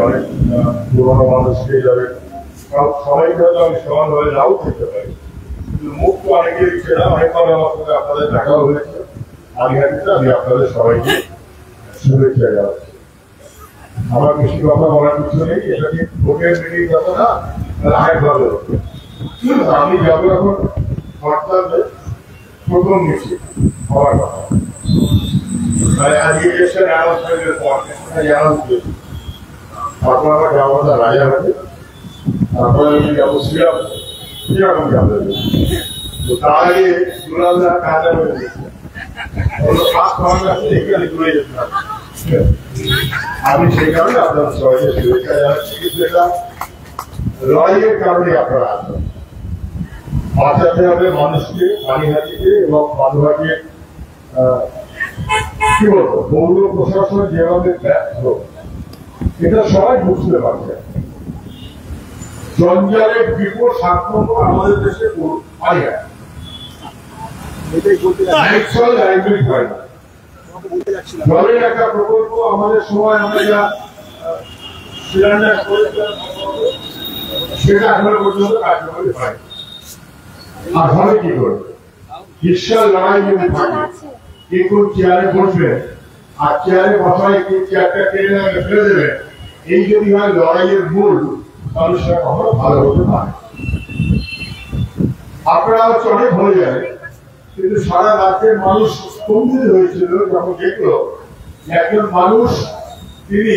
অনেক পুরোনো মানুষ পেয়ে যাবেন, কারণ সবাইকে হয়তো আমি সমানভাবে নাও করতে পারি, কিন্তু মুখ তো অনেকের ইচ্ছে না। অনেকবার আমার সাথে আপনাদের দেখাও হয়েছে, আমি আপনাদের সবাইকে শুভেচ্ছা জানাচ্ছি। আমার বেশি কথা বলার কিছু নেই, এটা কি ভোটের মিটিং কথা না, আগে ভালো হতো। আমি যাবো এখন হরতালে প্রথম মিছিল হওয়ার কথা, মানে আজকে এসে অ্যানাউন্সমেন্টের পর অ্যানাউন্স করেছি। তারপর আমার যাওয়া কথা রাজাঘাটে, তারপরে আমি যাবো শ্রীরাম যাবো। তো তার আগে দুলালদা কাজা হয়ে গেছে, আমি সেই কারণে আপনার সবাইকে শুভেচ্ছা জানাচ্ছি। কিন্তু এটা লড়াইয়ের কারণে আপনারা আসবেন, বাঁচাতে হবে মানুষকে, পানিহাটিকে এবং মানুষকে। কি বলবো, পৌর প্রশাসন যেভাবে ব্যর্থ, এটা সবাই বুঝতে পারছে। জঞ্জালের বিপুল সাক্ষ্য আমাদের দেশে পানিহাটি জলের একটা প্রকল্প আমাদের সময় আমরা যা শিলান্যাস করেছিলাম সেটা এখনো পর্যন্ত কার্যকরী হয়নি। আর হবে কি করবে? ঈশ্বর লড়াই যদি থাকে, কিন্তু চেয়ারে বসবে আর চেয়ারে বসায় চেয়ারটা টেনে ফেলে দেবে, এই যদি হয় লড়াইয়ের মূল, তাহলে সেটা কখনো ভালো হতে পারে। আপনারা হচ্ছে অনেক হয়ে যাবে, কিন্তু সারা রাজ্যের মানুষ স্তম্ভিত হয়েছিল যখন দেখলো একজন মানুষ, তিনি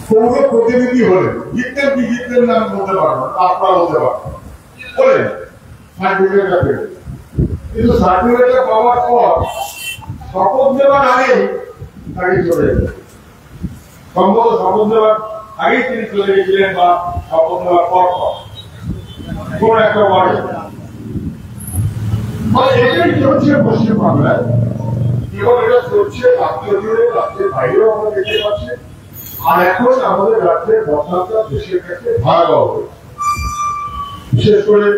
পৌর প্রতিনিধি হলেন, জিততেন কি জিততেন না বলতে পারবো, আপনারা বলতে পারবেন, বলেন সার্টিফিকেটটা পেলেন। কিন্তু সার্টিফিকেটটা পাওয়ার পর শপথ দেওয়ার আগেই তাকে চলে যেতেন, সম্ভবত শপথ দেওয়ার আগেই তিনি চলে গেছিলেন, বা শপথ দেওয়ার পর কোন একটা ওয়ার্ডে। এটাই চলছে পশ্চিমবাংলায়, এবং এটা চলছে রাজ্য জুড়ে, রাজ্যের বাইরেও আমরা দেখতে পাচ্ছি। আর এখন আমাদের রাজ্যের বদনামটা দেশের কাছে ভয়াবহ হয়েছে। বিশেষ করে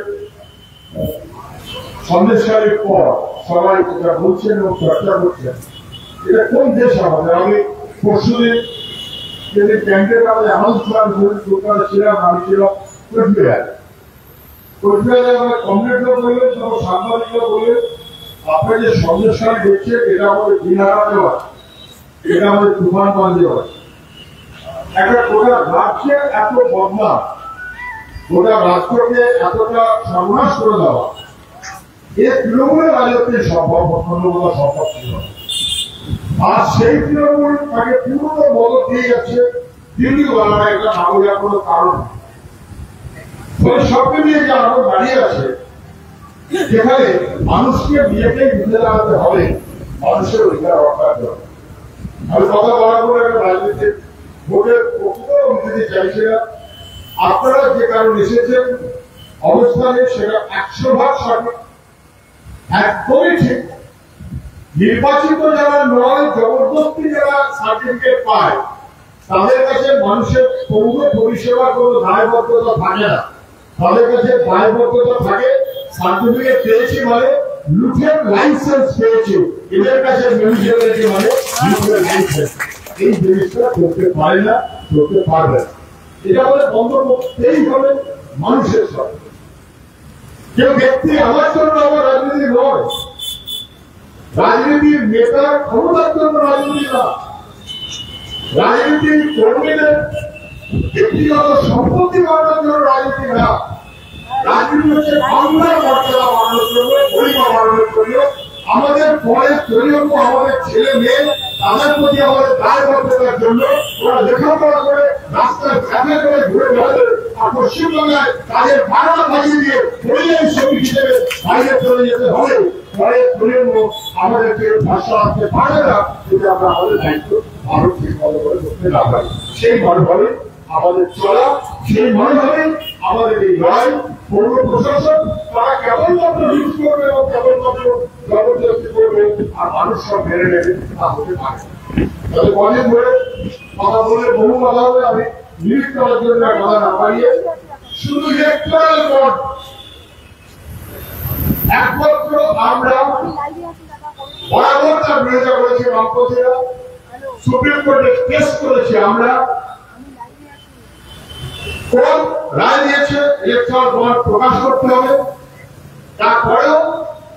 সন্দেশকারীর পর সবাই যেটা বলছেন এবং চর্চা করছেন, এটা কোন দেশ আমাদের। আমি পরশুদিন যদি ব্যাংকের আমাদের অ্যানাউন্সমেন্ট কলকাতা ছিলাম, আমি ছিলাম কোচবিহারে। কোচবিহারে আমরা কমপ্লিটও বললেন, তখন সাংবাদিকরা বললেন আপনি যে সন্দেশকারী দেখছেন এটা আমাদের দিনহারা দেওয়া, এটা আমাদের তুফানগঞ্জ দেওয়া। একটা গোটা রাজ্যে এত বদনাম, গোটা রাজ্যকে এতটা সর্বনাশ করে দেওয়া, এর তৃণমূলের রাজত্বে সম্ভব, সম্ভব ছিল। আর সেই তৃণমূল তাকে পুরো মদত দিয়ে যাচ্ছে দিল্লি বাংলা, একটা না বোঝার কোনো কারণ। সব মিলিয়ে যে আরো দাঁড়িয়ে আছে, যেখানে মানুষকে নিজেকে বুঝে দাঁড়াতে হবে, মানুষের অধিকার রক্ষার জন্য। আমি কথা বলার পরে একটা রাজনীতির ভোটের প্রকৃত দিতে চাইছি না। আপনারা যে কারণ এসেছেন অবস্থানে, সেটা 100% সঠিক, একদমই ঠিক। নির্বাচিত যারা নয়, জবরদস্তি যারা সার্টিফিকেট পায়, তাদের কাছে মানুষের পৌর পরিষেবার কোনো দায়বদ্ধতা থাকে না। তাদের কাছে দায়বদ্ধতা থাকে সার্টিফিকেট পেয়েছি মানে লুটের লাইসেন্স পেয়েছি, এদের কাছে মিউনিসিপ্যালিটি মানে লুটের লাইসেন্স। এই জিনিসটা করতে পারে না, করতে পারবে না। এটা বলে বন্ধ করতেই হবে মানুষের সাথে। কেউ ব্যক্তি আমার জন্য আমার রাজনীতি নয়, রাজনীতির নেতার ক্ষমতার জন্য রাজনীতি না, রাজনীতির কর্মীদের ব্যক্তিগত সম্পত্তি বাড়ানোর জন্য রাজনীতি না। রাজনীতি হচ্ছে বাংলার মর্যাদা বাড়ানোর জন্য, পরিবার বাড়ানোর জন্য, আমাদের পরের প্রজন্ম, আমাদের ছেলে মেয়ে, তাদের প্রতি আমাদের দায়বদ্ধতার জন্য। ওরা লেখাপড়া করে রাস্তায় ঘাটে করে ঘুরে বেড়াবে, আর পশ্চিমবাংলায় তাদের ভাড়া বাজিয়ে দিয়ে পরিযায়ী শ্রমিক হিসেবে বাইরে চলে যেতে হবে। পরের প্রজন্ম আমাদেরকে ভাষা আসতে পারে না যদি আমরা আমাদের দায়িত্ব আরো ঠিক ভালো করে করতে না পারি। সেই মনোভাবে আমাদের চলা, সেই মনোভাবে আমাদের এই লড়াই। পৌর প্রশাসন তারা কেবলমাত্র ইউজ করবে এবং কেবলমাত্র জবরদস্তি করবে, আর মানুষ সব মেনে নেবে, তা হতে পারে। তাহলে কদিন ধরে কথা বলে বহু কথা হবে, আমি লিড করার জন্য কথা না পারিয়ে শুধু ইলেকট্রাল বন্ড একমাত্র আমরা বরাবর তার বিরোধিতা করেছি বামপন্থীরা, সুপ্রিম কোর্টে কেস করেছি আমরা, কোর্ট রায় দিয়েছে ইলেকট্রাল বন্ড প্রকাশ করতে হবে, তারপরেও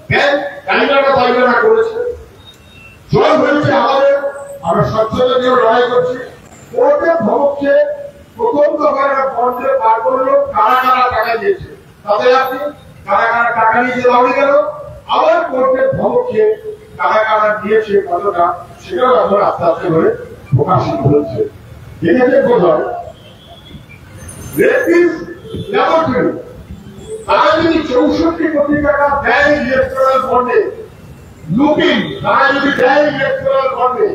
ব্যাংক তালিকা করেছে। জয় হয়েছে আমাদের, আমরা স্বচ্ছতা নিয়ে লড়াই করছি। কোর্টের ধমককে প্রথম দফার বন্ডে বার করলো কারা কারা টাকা দিয়েছে, তাদের আপনি কারা কারা টাকা নিয়ে লাউড়ি গেল, আবার কোর্টের ধমককে কারা কারা দিয়েছে কতটা, সেটাও এখন আস্তে আস্তে করে প্রকাশিত হচ্ছে। দেখেছে বোধহয় তারা যদি 64 কোটি টাকা দেয় ইলেকট্রাল বন্ডে, লুকিং তারা যদি দেয় ইলেকট্রাল বন্ডে,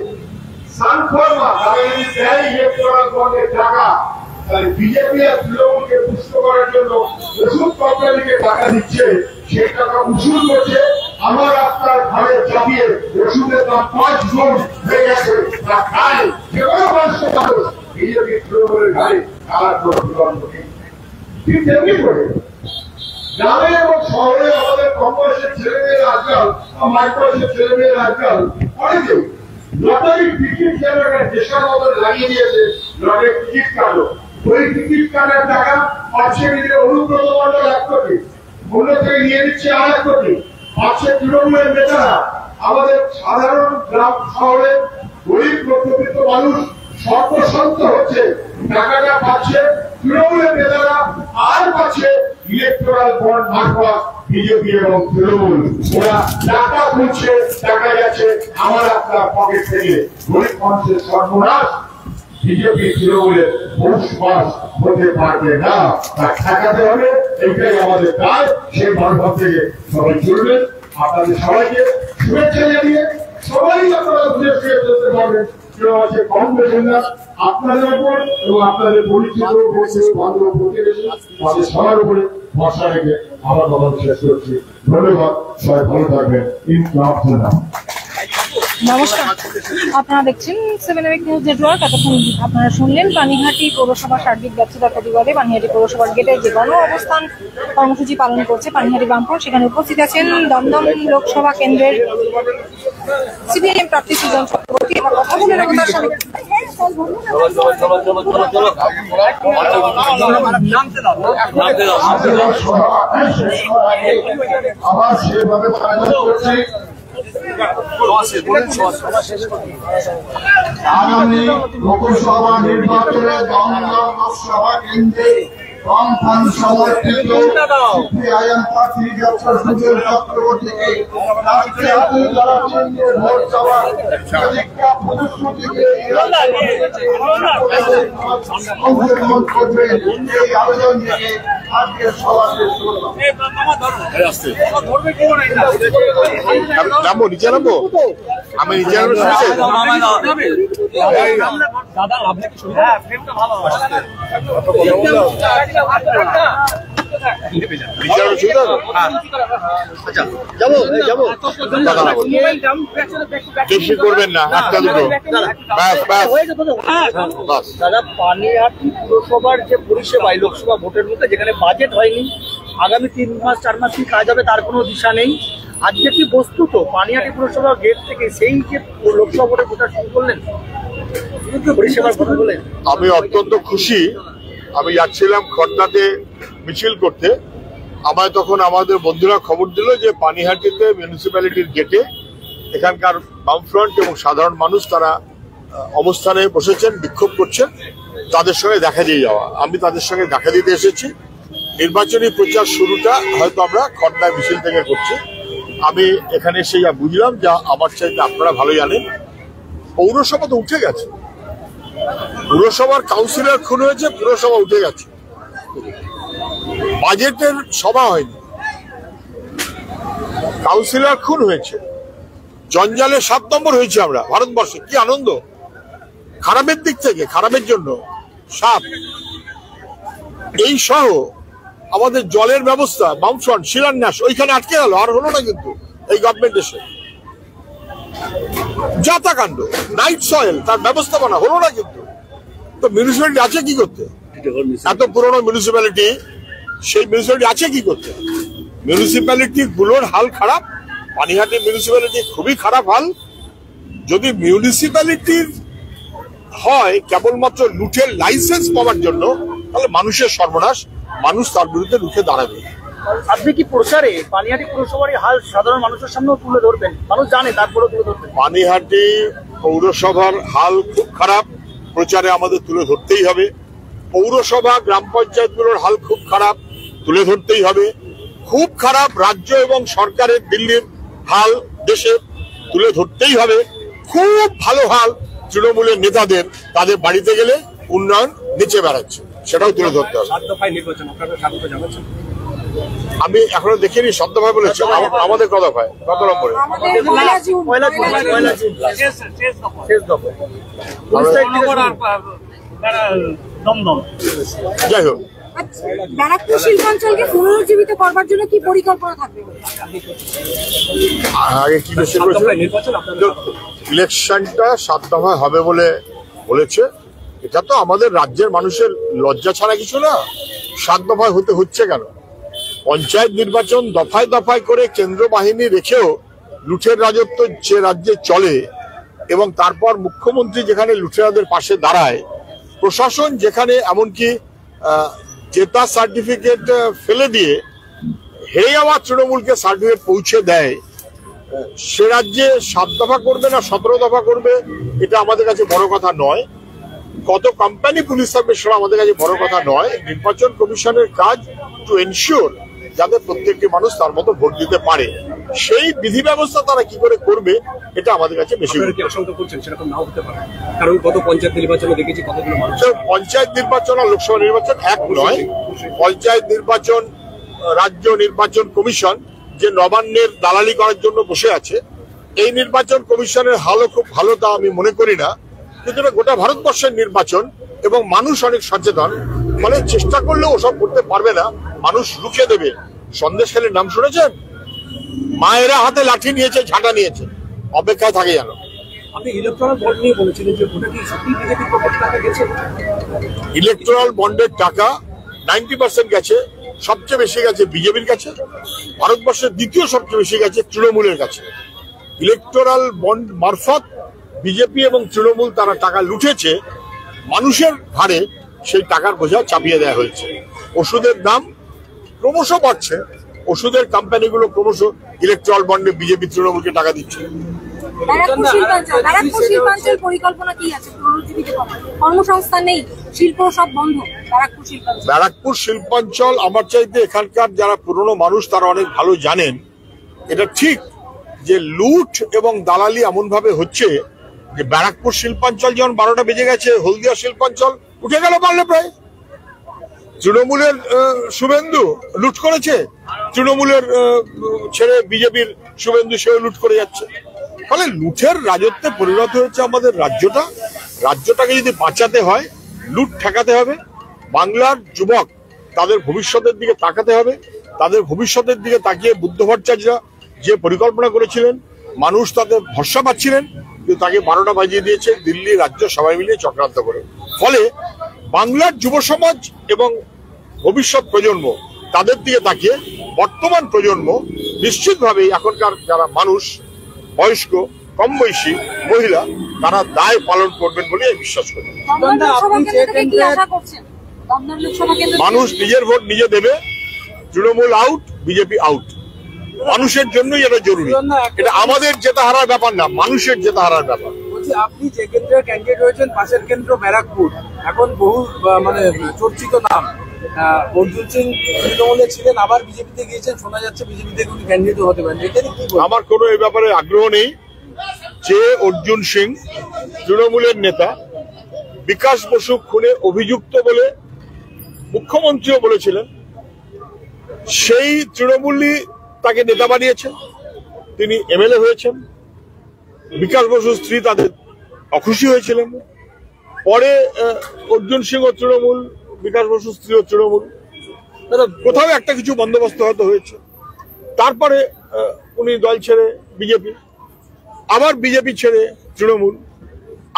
সানফার্মা তারা যদি দেয় ইলেকট্রাল বন্ডে টাকা, তাহলে বিজেপি আর তৃণমূলকে পুষ্ট করার জন্য ওষুধ কোম্পানিকে টাকা দিচ্ছে, সেই টাকা উসুল করছে। আমার আপনার ঘরে চাপিয়ে ওষুধের দাম 5 গুণ হয়ে গেছে, তা খায় যে কোনো মানুষের মানুষ বিজেপি তৃণমূলের ঘরে খাওয়ার প্রতিবন্ধ নেই। ঠিক তেমনি করে গ্রামে এবং শহরে আমাদের কম বয়সের ছেলেমেয়েরা আজকাল, মাইক্রোবয়সের ছেলেমেয়েরা আজকাল অনেকে লটারির টিকিট যেন দেশের মতো লাগিয়ে দিয়েছে, লটারির টিকিট কাটলো, ওই টিকিট কাটার টাকা পাচ্ছে নিজের অনুব্রত মন্ডল 1 কোটি, অন্য থেকে নিয়ে নিচ্ছে 1 কোটি, পাচ্ছে তৃণমূলের নেতারা। আমাদের সাধারণ গ্রাম শহরে গরিব মধ্যবিত্ত মানুষ সর্বশান্ত হচ্ছে, টাকাটা পাচ্ছে তৃণমূলের নেতারা, আর পাচ্ছে ইলেকট্রাল বন্ড মারফত বিজেপি এবং তৃণমূল। ওরা টাকা খুঁজছে, টাকা যাচ্ছে আমার আপনার পকেট থেকে। গরিব মানুষের সর্বনাশ বিজেপি তৃণমূলের পৌষমাস হতে পারবে না, তা ঠেকাতে হবে। এইটাই আমাদের কাজ, সেই মনোভাব থেকে সবাই চলবেন। আপনাদের সবাইকে শুভেচ্ছা জানিয়ে সবাই আপনারা বুঝে ফিরে চলতে পারবেন, কেউ আছে কম বেশি না। আপনাদের উপর এবং আপনাদের পরিচিত বান্ধব প্রতিবেশী তাদের সবার উপরে ভরসা রেখে আমার কথা শেষ করছি। ধন্যবাদ, সবাই ভালো থাকবেন। নমস্কার, আপনারা দেখছেন 7 নিউজ নেটওয়ার্ক। এতক্ষণ আপনারা শুনলেন পানিহাটি পৌরসভা সার্বিক ব্যর্থতার প্রতিবাদে পানিহাটি পৌরসভার গেটে যে গণ অবস্থান কর্মসূচি পালন করছে পানিহাটি বামফ্রন্ট, সেখানে উপস্থিত আছেন দমদম লোকসভা কেন্দ্রের সিপিএম প্রার্থী সুজন চক্রবর্তী। এবার কথা বলে নেব তার সঙ্গে। আবার সেভাবে আগামী লোকসভা নির্বাচনে দমদম লোকসভা কেন্দ্রে বামফ্রন্ট সমর্থিত সিপিআইএম প্রার্থী ডক্টর সুজন চক্রবর্তীকে ভোট চাওয়ার প্রতিশ্রুতিকে অংশগ্রহণ করবেন, এই আবেদন থেকে আজকের সভা শেষ করলাম। নামবো নিচে, নামবো আমি নিচে নামবো। বেশি করবেন না, একটা দুটো দাদা। পানিহাটি পুরসভার যে পরিষেবা লোকসভা ভোটের মধ্যে যেখানে বাজেট হয়নি, আগামী 3 মাস 4 মাস কি কাজ হবে তার কোনো দিশা নেই। আজকে কি বস্তুত পানিহাটি পুরসভার গেট থেকে সেই যে লোকসভা ভোটের ভোটার শুরু করলেন পরিষেবার কথা বলেন, আমি অত্যন্ত খুশি। আমি যাচ্ছিলাম খড়দাতে মিছিল করতে, আমায় তখন আমাদের বন্ধুরা খবর দিল যে পানিহাটিতে মিউনিসিপ্যালিটির গেটে এখানকার বামফ্রন্ট এবং সাধারণ মানুষ তারা অবস্থানে বসেছেন, বিক্ষোভ করছেন, তাদের সঙ্গে দেখা দিয়ে যাওয়া। আমি তাদের সঙ্গে দেখা দিতে এসেছি। নির্বাচনী প্রচার শুরুটা হয়তো আমরা খড়দায় মিছিল থেকে করছি। আমি এখানে এসে যা বুঝলাম, যা আমার চাইতে আপনারা ভালো জানেন, পৌরসভা তো উঠে গেছে, পুরসভার কাউন্সিলর খুন হয়েছে, পুরসভা উঠে গেছে, বাজেটের সভা হয়নি, কাউন্সিলর খুন হয়েছে, জঞ্জালে 7 নম্বর হয়েছে আমরা ভারতবর্ষে। কি আনন্দ! খারাপের দিক থেকে, খারাপের জন্য 7। এই সহ আমাদের জলের ব্যবস্থা বামফ্রন্ট শিলান্যাস ওইখানে আটকে গেল, আর হলো না কিন্তু এই গভর্নমেন্ট এসে। যাতাকাণ্ড, নাইট সয়েল তার ব্যবস্থাপনা হলো না কিন্তু। তো মিউনিসিপ্যালিটি আছে কি করতে? এত পুরনো মিউনিসিপ্যালিটি, সেই মিউনিসিপ্যালিটি আছে কি করতে? মিউনিসিপ্যালিটি গুলোর হাল খারাপ। পানিহাটি মিউনিসিপ্যালিটি খুবই খারাপ হাল। যদি মিউনিসিপ্যালিটির হয় কেবলমাত্র লুটের লাইসেন্স পাওয়ার জন্য, তাহলে মানুষের সর্বনাশ, মানুষ তার বিরুদ্ধে রুখে দাঁড়াবে। আপনি কি প্রচারে পানিহাটি পৌরসভার হাল সাধারণ মানুষের সামনেও তুলে ধরবেন? মানুষ জানে, তারপরেও তুলে ধরবেন। পানিহাটি পৌরসভার হাল খুব খারাপ, প্রচারে আমাদের তুলে ধরতেই হবে। পৌরসভা গ্রাম পঞ্চায়েতগুলোর হাল খুব খারাপ, তুলে ধরতেই হবে। খুব খারাপ রাজ্য এবং সরকারের, দিল্লির হাল দেশে তুলে ধরতেই হবে। খুব ভালো হাল তৃণমূলের নেতাদের, তাদের বাড়িতে গেলে উন্নয়ন নিচে বেড়াচ্ছে, সেটাও তুলে ধরতে হবে। আমি এখনো দেখিনি শব্দ ভাই বলেছি, আমাদের কথা ভাই কত নম্বরে যাই হোক, ব্যারাকপুর শিল্পাঞ্চলকে পুনরুজ্জীবিত করবার জন্য কি পরিকল্পনা থাকবে? আগে কি ইলেকশনটা 7 দফায় হবে বলে বলেছে, এটা তো আমাদের রাজ্যের মানুষের লজ্জা ছাড়া কিছু না। 7 দফায় হতে হচ্ছে কেন? পঞ্চায়েত নির্বাচন দফায় দফায় করে কেন্দ্র বাহিনী রেখেও লুটের রাজত্ব যে রাজ্যে চলে, এবং তারপর মুখ্যমন্ত্রী যেখানে লুটেরাদের পাশে দাঁড়ায়, প্রশাসন যেখানে এমনকি জেতা সার্টিফিকেট ফেলে দিয়ে হেরে যাওয়া তৃণমূলকে সার্টিফিকেট পৌঁছে দেয়, সে রাজ্যে 7 দফা করবে না 17 দফা করবে, এটা আমাদের কাছে বড় কথা নয়। কত কোম্পানি পুলিশ থাকবে সেটা আমাদের কাছে বড় কথা নয়। নির্বাচন কমিশনের কাজ টু এনশিওর যাতে প্রত্যেকটি মানুষ তার মতো ভোট দিতে পারে, সেই বিধি ব্যবস্থা তারা কি করে করবে, এটা আমাদের কাছে বেশি আশঙ্কা করছেন সেরকম নাও হতে পারে। কারণ গত পঞ্চায়েত নির্বাচনে দেখেছি কতগুলো মানুষ। পঞ্চায়েত নির্বাচন আর লোকসভা নির্বাচন এক নয়। পঞ্চায়েত নির্বাচন রাজ্য নির্বাচন কমিশন যে নবান্নের দালালি করার জন্য বসে আছে, এই নির্বাচন কমিশনের হালও খুব ভালো তা আমি মনে করি না। কিন্তু গোটা ভারতবর্ষের নির্বাচন এবং মানুষ অনেক সচেতন, ফলে চেষ্টা করলেও ওসব করতে পারবে না, মানুষ রুখে দেবে। সন্দেশখালীর নাম শুনেছেন? মায়েরা হাতে লাঠি নিয়েছে, ঝাঁটা নিয়েছে, অপেক্ষায় থাকে জানো। আপনি ইলেকট্রাল বন্ড নিয়ে বলেছিলেন যে ওটা কি সত্যি বিজেপির পকেটে টাকা গেছে? ইলেকট্রাল বন্ডের টাকা 90% গেছে, সবচেয়ে বেশি গেছে বিজেপির কাছে, ভারতবর্ষের দ্বিতীয় সবচেয়ে বেশি গেছে তৃণমূলের কাছে। ইলেকট্রাল বন্ড মারফত বিজেপি এবং তৃণমূল তারা টাকা লুটেছে, মানুষের ঘাড়ে সেই টাকার বোঝা চাপিয়ে দেওয়া হয়েছে। ওষুধের দাম ক্রমশ বাড়ছে, ওষুধের কোম্পানিগুলো ক্রমশ ইলেকট্রাল বন্ডে বিজেপি তৃণমূলকে টাকা দিচ্ছে। ব্যারাকপুর শিল্পাঞ্চল পরিকল্পনা কি আছে পুনরুজ্জীবিত করার? কর্মসংস্থান নেই, শিল্প সব বন্ধ। ব্যারাকপুর শিল্পাঞ্চল আমার চাইতে এখানকার যারা পুরনো মানুষ তারা অনেক ভালো জানেন। এটা ঠিক যে লুট এবং দালালি এমন ভাবে হচ্ছে যে ব্যারাকপুর শিল্পাঞ্চল যখন 12টা বেজে গেছে, হলদিয়া শিল্পাঞ্চল উঠে গেল পারলে প্রায়। তৃণমূলের শুভেন্দু লুট করেছে, তৃণমূলের ছেড়ে বিজেপির শুভেন্দু সেও লুট করে যাচ্ছে। ফলে লুটের রাজত্বে পরিণত হচ্ছে আমাদের রাজ্যটা। রাজ্যটাকে যদি বাঁচাতে হয়, লুট ঠেকাতে হবে। বাংলার যুবক তাদের ভবিষ্যতের দিকে তাকাতে হবে। তাদের ভবিষ্যতের দিকে তাকিয়ে বুদ্ধ ভট্টাচার্যরা যে পরিকল্পনা করেছিলেন, মানুষ তাদের ভরসা পাচ্ছিলেন, কিন্তু তাকে 12টা বাজিয়ে দিয়েছে দিল্লি রাজ্য সবাই মিলিয়ে চক্রান্ত করে। ফলে বাংলার যুব সমাজ এবং ভবিষ্যৎ প্রজন্ম তাদের দিকে তাকিয়ে বর্তমান প্রজন্ম নিশ্চিতভাবে এখনকার যারা মানুষ, বয়স্ক, কম বয়সী, মহিলা, তারা দায় পালন করবেন বলে আমি বিশ্বাস করি। মানুষ নিজের ভোট নিজে দেবে। Trinamool out, BJP out. মানুষের জন্যই এটা জরুরি। এটা আমাদের জেতা হারার ব্যাপার না, মানুষের জেতা হারার ব্যাপার। আপনি যে কেন্দ্রের ক্যান্ডিডেট হয়েছেন, পাশের কেন্দ্র ব্যারাকপুর, এখন বহু মানে চর্চিত নাম অর্জুন সিং তৃণমূলে ছিলেন, আবার বিজেপিতে গিয়েছেন, শোনা যাচ্ছে বিজেপি থেকে উনি ক্যান্ডিডেট হতে পারেন। আমার কোনো এই ব্যাপারে আগ্রহ নেই। যে অর্জুন সিং তৃণমূলের নেতা, বিকাশ বসু খুনে অভিযুক্ত বলে মুখ্যমন্ত্রীও বলেছিলেন, সেই তৃণমূলই তাকে নেতা বানিয়েছে, তিনি এমএলএ হয়েছেন। বিকাশ বসুর স্ত্রী তাদের অখুশি হয়েছিলেন। পরে অর্জুন সিং ও তৃণমূল, বিকাশ বসুর স্ত্রী ও তৃণমূল, কোথাও একটা কিছু বন্দোবস্ত হয়তো হয়েছে। তারপরে উনি দল ছেড়ে বিজেপি, আবার বিজেপি ছেড়ে তৃণমূল,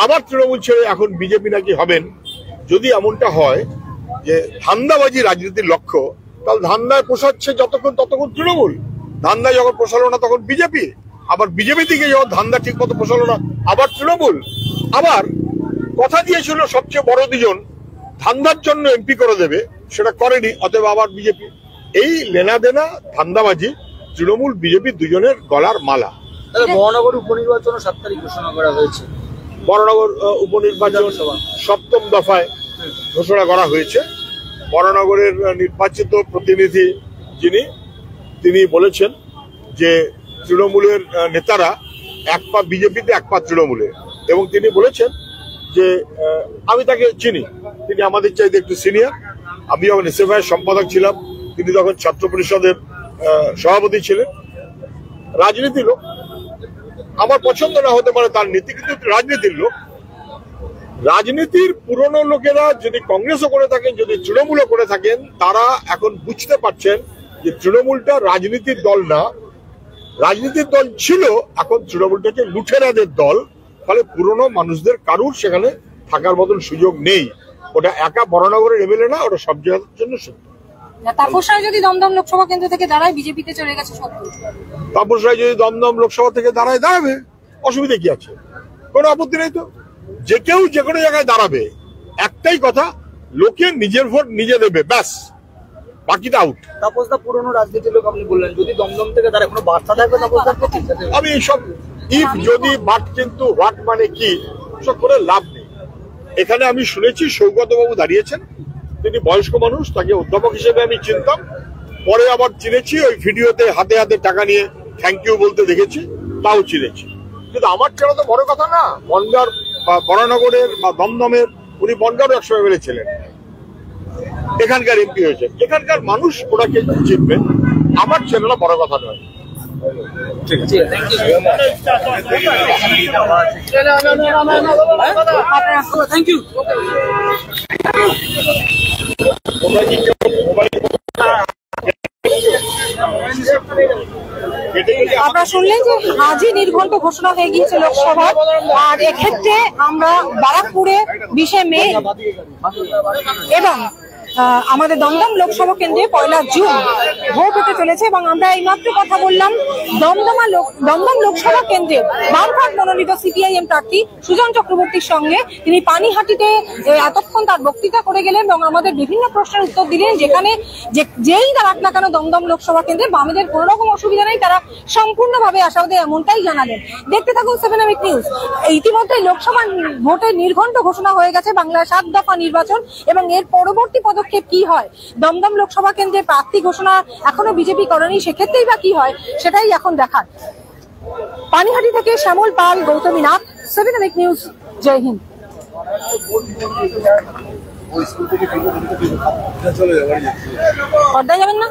আবার তৃণমূল ছেড়ে এখন বিজেপি নাকি হবেন। যদি এমনটা হয় যে ধান্দাবাজি রাজনীতির লক্ষ্য, তাহলে ধান্দায় পোষাচ্ছে যতক্ষণ ততক্ষণ তৃণমূল, ধান্দায় যখন পোষালো না তখন বিজেপি, আবার বিজেপি থেকে যখন ধান্দা ঠিক মতো পোষালো না আবার তৃণমূল, আবার কথা দিয়েছিল সবচেয়ে বড় দুজন ধান্দার জন্য এমপি করে দেবে, সেটা করেনি। অতএব আবার বিজেপি এই লেনা দেনা ধান্দাবাজি তৃণমূল বিজেপি দুজনের গলার মালা। মহানগর উপনির্বাচন 7 তারিখ ঘোষণা করা হয়েছে। বরানগর উপনির্বাচন 7ম দফায় ঘোষণা করা হয়েছে। বরানগরের নির্বাচিত প্রতিনিধি তিনি বলেছেন যে তৃণমূলের নেতারা এক পা বিজেপিতে এক পা তৃণমূলে, এবং তিনি বলেছেন যে আমি তাকে চিনি, তিনি আমাদের চাইতে একটু সিনিয়র। আমি যখন এসএফআই সম্পাদক ছিলাম, তিনি তখন ছাত্র পরিষদের সভাপতি ছিলেন। রাজনীতি লোক, আমার পছন্দ না হতে পারে তার নীতি, কিন্তু রাজনীতির লোক। রাজনীতির পুরনো লোকেরা যদি কংগ্রেসও করে থাকেন, যদি তৃণমূলও করে থাকেন, তারা এখন বুঝতে পারছেন যে তৃণমূলটা রাজনীতির দল না, রাজনীতির দল ছিল, এখন তৃণমূলটাকে লুঠেরাদের দল। ফলে পুরনো মানুষদের কারুর সেখানে থাকার মতন সুযোগ নেই। ওটা একা বরানগরের এমএলএ না, ওটা সব জায়গার জন্য সত্য। তাপস রায় যদি দমদম লোকসভা কেন্দ্র থেকে দাঁড়ায়, বিজেপিতে চলে গেছে সত্য। তাপস রায় যদি দমদম লোকসভা থেকে দাঁড়াবে, অসুবিধা কি আছে? কোনো আপত্তি নেই তো। যে কেউ যে কোনো জায়গায় দাঁড়াবে, একটাই কথা, লোকে নিজের ভোট নিজে দেবে, ব্যাস, বাকিটা আউট। তাপসদা পুরনো রাজনীতির লোক, আপনি বললেন যদি দমদম থেকে দাঁড়ায় কোনো বার্তা থাকবে তাপসদার প্রতি? আমি এইসব ইফ যদি বাট কিন্তু হোয়াট মানে কি সব করে লাভ নেই। এখানে আমি শুনেছি সৌগত বাবু দাঁড়িয়েছেন, তিনি বয়স্ক মানুষ, তাকে অধ্যাপক হিসেবে আমি চিনতাম। পরে আবার চিনেছি, ওই ভিডিওতে হাতে হাতে টাকা নিয়ে থ্যাংক ইউ বলতে দেখেছি, তাও চিনেছি। কিন্তু আমার চেনা তো বড় কথা না। বনগাঁর বা বরানগরের বা দমদমের, উনি বনগাঁও একসময় এমএলএ ছিলেন, এখানকার এমপি হয়েছেন। এখানকার মানুষ ওনাকে চিনবেন, আমার চেনাটা বড় কথা নয়। Thank you. আপনারা শুনলেন যে আজই নির্ঘণ্ট ঘোষণা হয়ে গিয়েছে লোকসভার। আর এক্ষেত্রে আমরা ব্যারাকপুরে 20 মে এবং আমাদের দমদম লোকসভা কেন্দ্রে 1 জুন ভোট হতে চলেছে, এবং আমরা এইমাত্র কথা বললাম দমদম লোকসভা কেন্দ্রে বামফ্রন্ট মনোনীত সিপিআইএম প্রার্থী সুজন চক্রবর্তীর সঙ্গে। তিনি পানিহাটিতে এতক্ষণ তার বক্তৃতা করে গেলেন এবং আমাদের বিভিন্ন প্রশ্নের উত্তর দিলেন, যেখানে যেই দাঁড়াক না কেন দমদম লোকসভা কেন্দ্রে বামেদের কোনো রকম অসুবিধা নেই, তারা সম্পূর্ণভাবে আশাবাদী, এমনটাই জানালেন। দেখতে থাকুন 7 আওয়ার নিউজ। ইতিমধ্যে লোকসভা ভোটের নির্ঘণ্ট ঘোষণা হয়ে গেছে বাংলার 7 দফা নির্বাচন, এবং এর পরবর্তী পদক্ষেপ কি হয়। দমদম লোকসভা কেন্দ্রে প্রার্থী ঘোষণা এখনো বিজেপি করেনি, সেক্ষেত্রেই বা কি হয় সেটাই এখন দেখার। পানিহাটি থেকে শ্যামল পাল, গৌতমী নাথ, 7 আওয়ার নিউজ। জয় হিন্দ। পর্দায় যাবেন না?